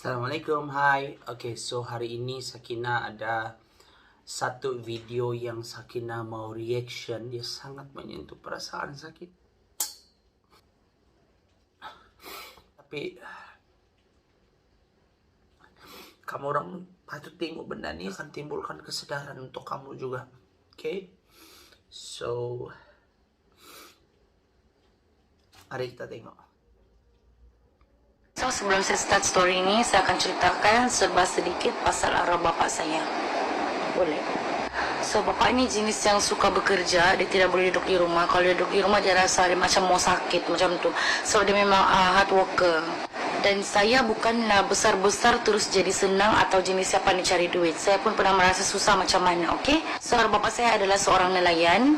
Assalamualaikum, hai. Oke, so hari ini Sakina ada satu video yang Sakina mau reaction. Dia sangat menyentuh perasaan sakit. Tapi kamu orang patut tengok benda ini akan timbulkan kesadaran untuk kamu juga. Oke? So mari kita tengok. So, sebelum saya start story ini, saya akan ceritakan serba sedikit pasal arwah bapak saya. Boleh? So, bapak ini jenis yang suka bekerja, dia tidak boleh duduk di rumah. Kalau dia duduk di rumah, dia rasa dia macam mau sakit, macam tu. So, dia memang hard worker. Dan saya bukanlah besar-besar terus jadi senang atau jenis siapa ni cari duit. Saya pun pernah merasa susah macam mana, okey? So, arwah bapak saya adalah seorang nelayan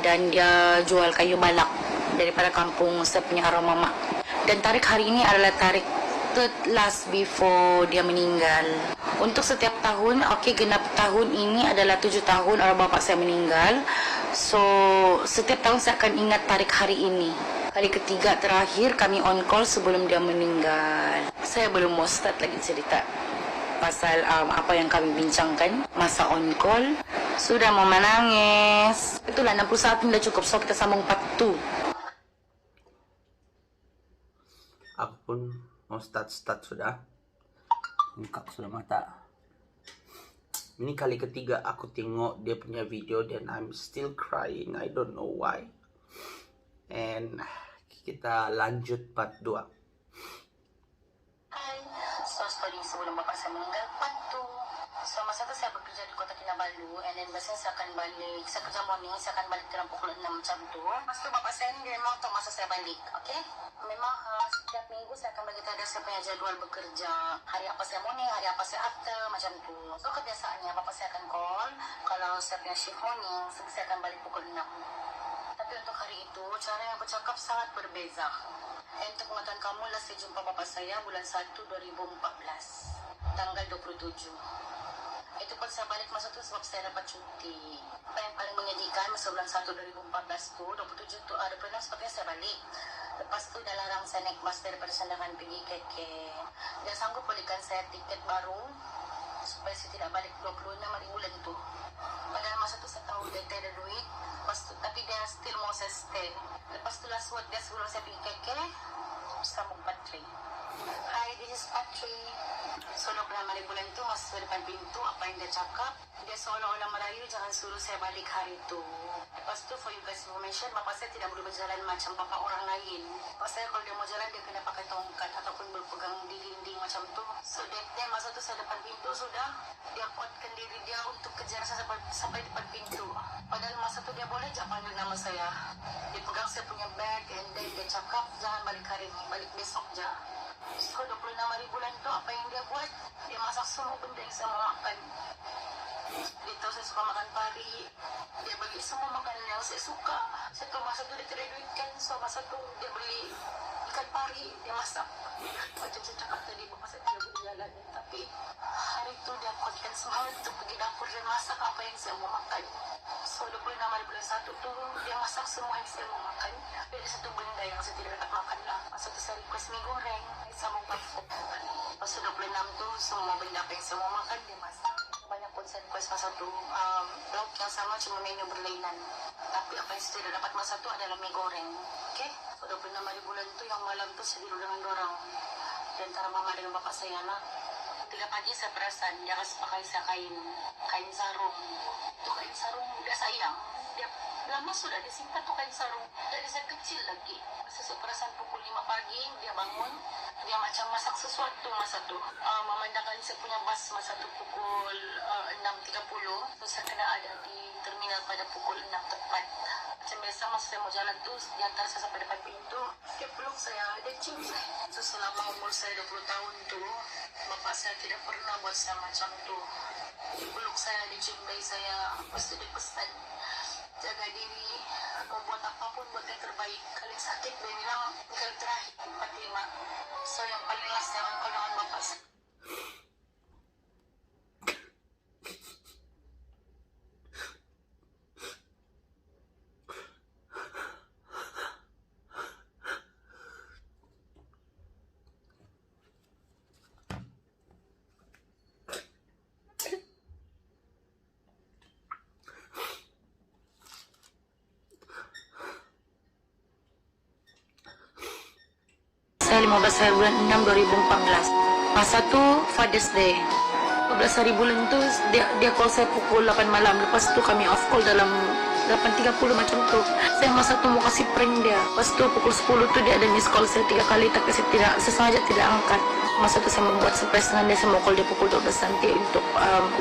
dan dia jual kayu balak daripada kampung saya punya arwah mama. Dan tarik hari ini adalah tarik third last before dia meninggal. Untuk setiap tahun, genap tahun ini adalah 7 tahun arwah bapak saya meninggal. So, setiap tahun saya akan ingat tarik hari ini. Kali ketiga terakhir kami on call sebelum dia meninggal. Saya belum mau start lagi cerita pasal apa yang kami bincangkan masa on call. Sudah mau menangis. Itulah 61 dah cukup, so kita sambung part 2. Aku pun mau start sudah. Bengkak sudah mata. Ini kali ketiga aku tengok dia punya video dan I'm still crying. I don't know why. And kita lanjut part 2. Hai, so story sebelum bapak saya meninggal part 2. So masa tu saya bekerja di Kota Kinabalu, and then biasanya saya akan balik, saya kerja morning, saya akan balik dalam pukul 6 macam tu. Lepas tu bapak saya ni dia memang tahu masa saya balik, okay? Memang setiap minggu saya akan bagi tahu saya punya jadual bekerja, hari apa saya morning, hari apa saya after, macam tu. So kebiasaannya bapak saya akan call, kalau saya punya shift morning, so saya akan balik pukul 6. Tapi untuk hari itu, cara yang bercakap sangat berbeza. Dan untuk pengetahuan kamu, lah saya jumpa bapak saya bulan 1 2014, tanggal 27. Itu pun saya balik masa tu sebab saya dapat cuti. Apa yang paling menyedihkan masa bulan 1 2014 tu, 27 tu, 26 sepatutnya saya balik. Lepas tu dah larang saya naik bas daripada Sandakan pergi KK. Dia sanggup belikan saya tiket baru supaya saya tidak balik 26 hari bulan tu. Padahal masa tu saya tahu dia tak ada duit. Lepas tu, tapi dia still mau saya stay. Lepas tu last word dia sebelum saya pergi KK, sambung Patri. Hi, this is Patri. So, 26 hari bulan tu masuk depan pintu, apa yang dia cakap, dia seolah-olah merayu jangan suruh saya balik hari tu. Lepas tu, for you guys information, bapak saya tidak boleh berjalan macam bapak orang lain. Bapak saya kalau dia mau jalan, dia kena pakai tongkat ataupun berpegang di dinding macam tu. So, then masa tu saya depan pintu sudah, dia kuatkan diri dia untuk kejar saya sampai depan pintu. Padahal masa tu dia boleh je panggil nama saya. Dia pegang saya punya bag, and then dia cakap, jangan balik hari ni, balik besok je. So, 26 hari bulan tu, apa yang dia buat? Dia masak semua benda yang saya mau makan. Dia tahu saya suka makan pari. Dia bagi semua makanan yang saya suka. Saya tahu masa tu dia tidak duit kan. So, masa tu dia beli ikan pari, dia masak. Macam saya cakap tadi, bapak saya tidak boleh jalan. Tapi, hari tu dia kuatkan semangat untuk pergi dapur dan masak apa yang saya mau makan. So, 26 hari bulan 1 tu, dia masak semua yang saya mau makan. Tapi ada satu benda yang saya tidak dapat makan lah. Masa tu saya request mie goreng, sambung papo. Lepas tu 26 tu, semua benda apa yang saya mau makan, dia masak. Banyak pun saya request masa tu, lauk yang sama cuma menu berlainan. Tapi apa yang saya tidak dapat masa tu adalah mie goreng. Okay? So, 26 hari bulan tu, yang malam tu saya tidur dengan dorang. Di antara mama dengan bapak saya nak. Tiga pagi saya perasan dia kasih pakai saya kain sarung. Itu kain sarung dia sayang. Dia lama sudah dia simpan tu kain sarung. Dari saya kecil lagi. Masa saya perasan pukul 5 pagi dia bangun. Dia macam masak sesuatu masa tu. Memandangkan saya punya bas masa tu pukul 6.30. So saya kena ada di terminal pada pukul 6 tepat. Macam biasa masa saya mau jalan tu, dia hantar saya sampai depan pintu. Dia peluk saya, dia cium saya. So selama umur saya 20 tahun tu, bapak saya tidak pernah buat saya macam tu. Dia peluk saya, dia cium dahi saya. Lepas tu dia pesan, jaga diri, mau buat apapun buat yang terbaik. Kalau sakit dia bilang, kalau terakhir 45. So yang paling last yang angkau dengan bapak saya. saya 15 hari bulan 6 2014. Masa tu Father's Day. 15 hari bulan tu dia call saya pukul 8 malam. Lepas tu kami off call dalam 8.30 macam tu. Saya masa tu mau kasih prank dia. Lepas tu pukul 10 tu dia ada miss call saya 3 kali, tapi saya sengaja tidak angkat. Masa tu saya membuat surprise dengan dia. Saya mau call dia pukul 12 nanti untuk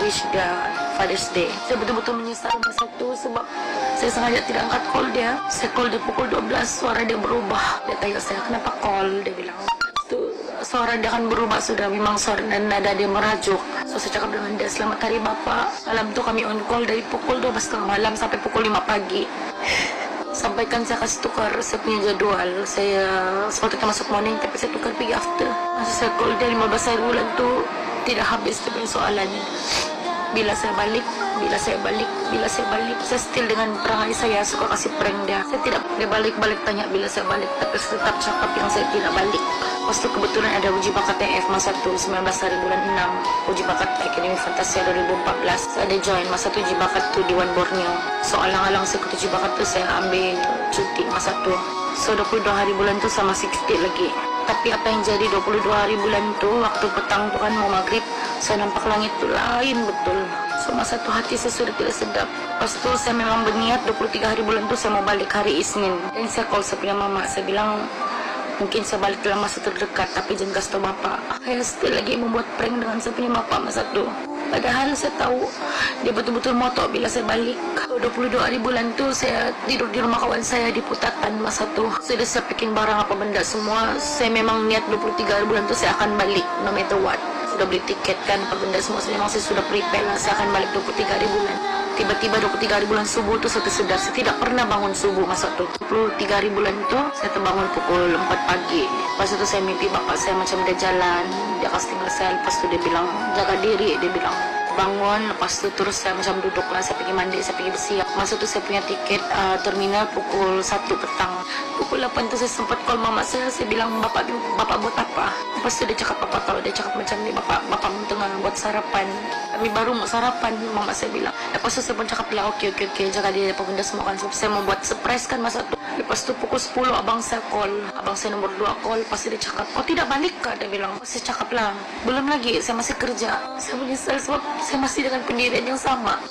wish dia Father's Day. Saya betul-betul menyesal masa tu sebab saya sengaja tidak angkat call dia. Saya call dia pukul 12, suara dia berubah. Dia tanya saya, kenapa call? Dia bilang, tu suara dia akan berubah sudah, memang suara dan nada dia merajuk. So saya cakap dengan dia, selamat hari Bapak. Malam tu kami on call dari pukul 12 malam sampai pukul 5 pagi. Sampaikan saya kasih tukar saya punya jadual. Saya sepatutnya masuk morning, tapi saya tukar pergi after. Masa saya call dia 15 hari bulan tu tidak habis dia punya soalan. Bila saya balik, bila saya balik, bila saya balik. Saya still dengan perangai saya suka kasih prank dia. Saya tidak, dia balik-balik tanya bila saya balik, tapi saya tetap cakap yang saya tidak balik. Lepas tu kebetulan ada uji bakat TF masa tu 19 hari bulan 6, uji bakat Akademi Fantasia 2014. Saya ada join masa tu uji bakat tu di One Borneo. So alang-alang saya ikut uji bakat tu, saya ambil cuti masa tu. So 22 hari bulan tu saya masih cuti lagi. Tapi apa yang jadi 22 hari bulan tu, waktu petang tu kan mau maghrib, saya nampak langit tu lain betul. So masa tu hati saya sudah tidak sedap. Lepas tu saya memang berniat 23 hari bulan tu saya mau balik hari Isnin. Dan saya call saya punya mama, saya bilang mungkin saya balik dalam masa terdekat, tapi jangan kasih tahu Bapak. Saya still lagi membuat prank dengan saya punya Bapak masa tu. Padahal saya tahu dia betul-betul motok bila saya balik. 22 hari bulan tu saya tidur di rumah kawan saya di Putatan masa tu. Sudah saya packing barang apa benda semua. Saya memang niat 23 hari bulan tu saya akan balik no matter what. Sudah beli tiket kan apa benda semua. Memang saya sudah prepare lah saya akan balik 23 hari bulan. Tiba-tiba 23 hari bulan subuh tu saya tersedar. Saya tidak pernah bangun subuh masa tu. 23 hari bulan tu saya terbangun pukul 4 pagi. Lepas itu saya mimpi bapak saya macam dia jalan. Dia kasih tinggal saya. Lepas tu dia bilang jaga diri. Dia bilang bangun. Lepas tu terus saya macam duduk lah. Saya pergi mandi, saya pergi bersiap. Masa tu saya punya tiket terminal pukul 1 petang. Pukul 8 tu saya sempat call mama saya. Saya bilang bapak buat apa? Lepas tu dia cakap apa tahu. Dia cakap macam ni, bapak tengah buat sarapan. Kami baru mau sarapan, mama saya bilang. Lepas tu saya pun cakap lah okey. Jaga dia apa benda semua kan. So, saya mau buat surprise kan masa tu. Lepas tu pukul 10 abang saya call. Abang saya nombor 2 call. Lepas tu dia cakap, oh tidak balik kah? Dia bilang. Saya cakap lah, belum lagi, saya masih kerja. Saya menyesal sebab saya masih dengan pendirian yang sama.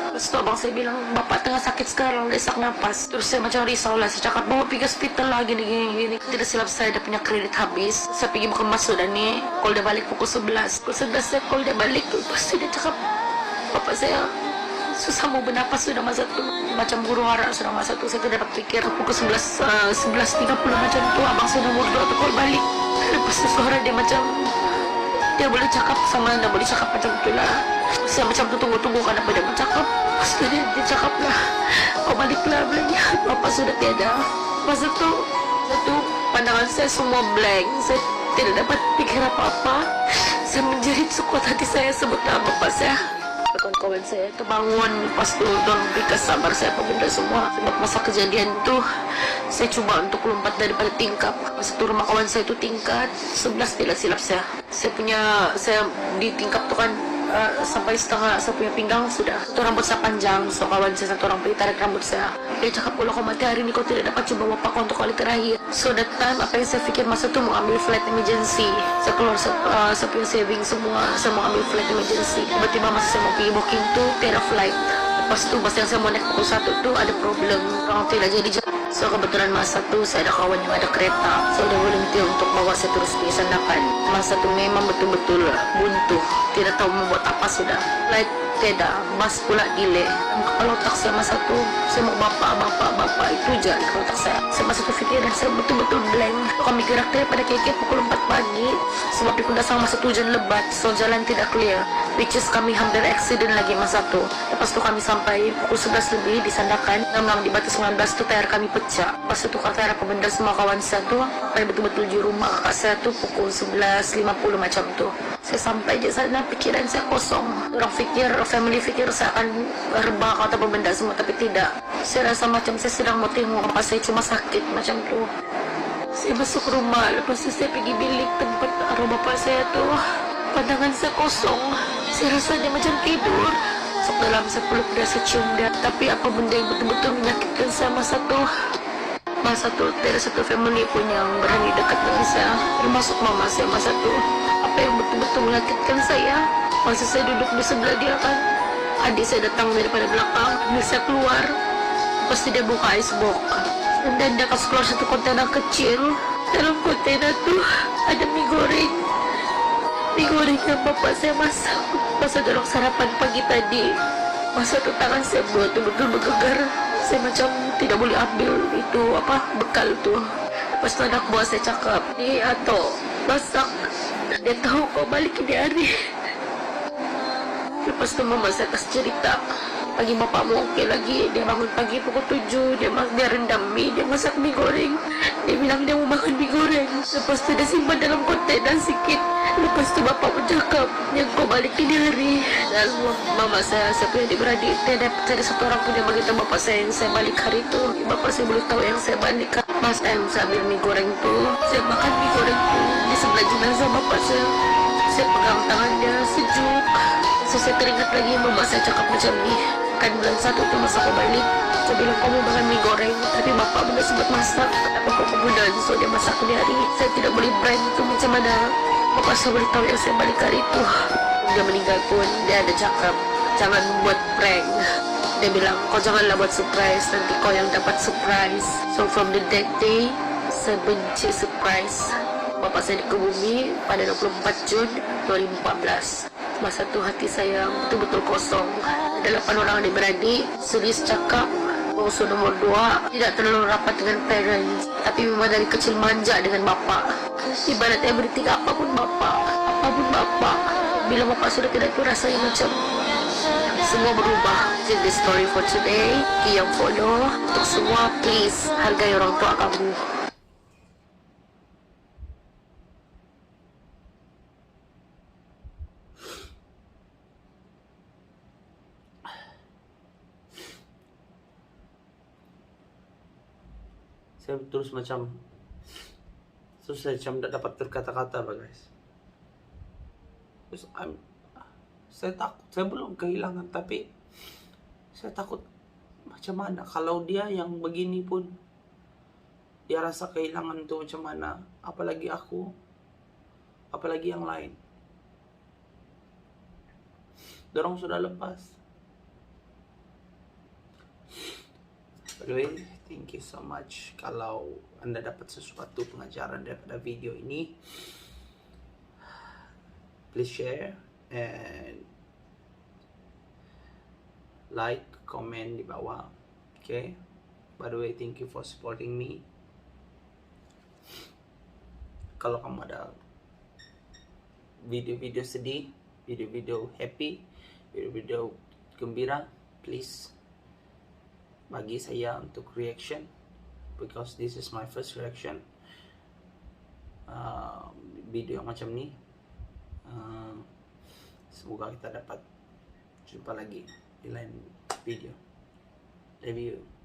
Lepas tu abang saya bilang, bapak tengah sakit sekarang, dia sesak nafas. Terus saya macam risau lah. Saya cakap, bawa pergi hospital lah, gini. Tidak silap saya, dia punya kredit habis. Saya pergi bukan masuk dan ni, call dia balik pukul 11. Pukul 11 saya call dia balik. Lepas tu dia cakap, bapak saya susah mau bernapas sudah masa tu. Macam guru hara sudah masa tu. Saya tidak dapat fikir. Pukul 11.30 macam tu, abang saya nombor 2 tu call balik. Lepas tu suara dia macam, dia boleh cakap sama anda, boleh cakap macam tu lah. Saya macam tu tunggu kan apa dia mau cakap. Lepas tu dia cakap lah, oh baliklah belanja, bapak sudah tiada. Masa tu pandangan saya semua blank. Saya tidak dapat pikir apa-apa. Saya menjerit sekuat hati saya sebut nama bapak saya. Kawan-kawan saya terbangun. Lepas tu dorang berikan sabar saya apa benda semua. Sebab masa kejadian tu saya cuba untuk lompat daripada tingkap. Masa tu rumah kawan saya tu tingkat 11 tidak silap saya. Saya di tingkap tu kan sampai setengah saya punya pinggang sudah. Satu rambut saya panjang. So kawan saya satu orang pergi tarik rambut saya. Dia cakap, kalau kau mati hari ni kau tidak dapat coba bapak kau untuk kali terakhir. So that time apa yang saya fikir masa tu mau ambil flight emergency. Saya keluar saya punya saving semua. Saya mau ambil flight emergency. Tiba-tiba masa saya mau pergi booking tu tiada flight. Lepas tu masa yang saya mau naik pukul 1 tu ada problem. Orang tidak jadi jalan. So kebetulan masa tu saya ada kawan yang ada kereta. So dia volunteer untuk bawa saya terus pergi Sandakan. Masa tu memang betul-betul buntu. Tidak tahu membuat apa sudah. Flight tidak, bus pula delay. Kepala otak saya masa tu, saya mau bapak itu je kepala otak saya. Saya masa tu fikir dan saya betul-betul blank. Kami gerak daripada KK pukul 4 pagi. Sebab di Kundasang masa tu hujan lebat. So jalan tidak clear. Which is kami hampir accident lagi masa tu. Lepas tu kami sampai pukul 11 lebih di Sandakan. Namang di batas 19 tu tayar kami pecah. Lepas tu kata tayar apa benda semua kawan saya tu. Sampai betul-betul di rumah kakak saya tu pukul 11.50 macam tu. Saya sampai je sana pikiran saya kosong. Orang fikir, family fikir saya akan rebah atau apa benda semua, tapi tidak. Saya rasa macam saya sedang mau tengok apa saya cuma sakit macam tu. Saya masuk rumah, lepas tu saya pergi bilik tempat arwah bapak saya tu. Pandangan saya kosong. Saya rasa dia macam tidur. Masuk dalam saya peluk dia, saya cium dia. Tapi apa benda yang betul-betul menyakitkan saya masa tu, Masa tuh dari satu family pun yang berani dekat dengan saya, termasuk mama saya masa tuh. Apa yang betul-betul menyakitkan saya, masa saya duduk di sebelah dia kan, adik saya datang daripada belakang, ambil saya keluar, pasti dia buka icebox, dan dia kasih keluar satu kontainer kecil. Dalam kontainer tuh ada mie goreng yang bapak saya masak masa dorong sarapan pagi tadi. Masa tuh tangan saya betul-betul bergegar. Saya macam tidak boleh ambil itu bekal tuh. Lepas tu anak buah saya cakap, ni Ato masak, dia tahu kau balik ini hari. Lepas tu mama saya kasih cerita, pagi bapak mau okey lagi, dia bangun pagi pukul 7, dia rendam mie, dia masak mie goreng. Dia bilang dia mau makan mie goreng. Lepas tu dia simpan dalam kontainer sikit. Lepas tu bapak pun cakap, yang kau balik ini hari. Dan mama saya punya adik-beradik, dia ada satu orang pun yang beritahu bapak saya yang saya balik hari itu. Bapak saya boleh tahu yang saya balik. Pas time saya ambil mie goreng tu, saya makan mie goreng tu di sebelah jenazah bapak saya. Saya pegang tangannya, sejuk. So, saya teringat lagi mama saya cakap macam ni, kan bulan 1 tu masa kau balik, kau bilang kau mau makan mie goreng, tapi bapak benda sempat masak, apa kau kemudian, so dia masak ni hari. Saya tidak boleh prank tu macam mana. Bapak saya boleh tahu yang saya balik hari itu. Dia meninggal pun, dia ada cakap, jangan buat prank. Dia bilang, kau janganlah buat surprise, nanti kau yang dapat surprise. So from the that day, saya benci surprise. Bapak saya dikebumi pada 24 Jun 2014. Masa tu hati saya betul-betul kosong. Ada 8 orang adik-beradik. Sulis cakap, bongsu nomor 2 tidak terlalu rapat dengan parents, tapi memang dari kecil manja dengan bapa. Ibarat everything, apapun bapa. Bila bapa sudah tidak tu, rasanya macam semua berubah. This is the story for today. Yang follow, untuk semua please hargai orang tua kamu. Saya terus macam susah, macam tidak dapat berkata-kata guys. Terus saya takut, saya belum kehilangan, tapi saya takut macam mana kalau dia yang begini pun dia rasa kehilangan itu macam mana, apalagi aku, apalagi yang lain. Dorong sudah lepas. By the way, thank you so much. Kalau Anda dapat sesuatu pengajaran daripada video ini, please share and like, comment di bawah. Okay. By the way, thank you for supporting me. Kalau kamu ada video-video sedih, video-video happy, video-video gembira, please bagi saya untuk reaction, because this is my first reaction video yang macam ni. Semoga kita dapat jumpa lagi di lain video. Love you.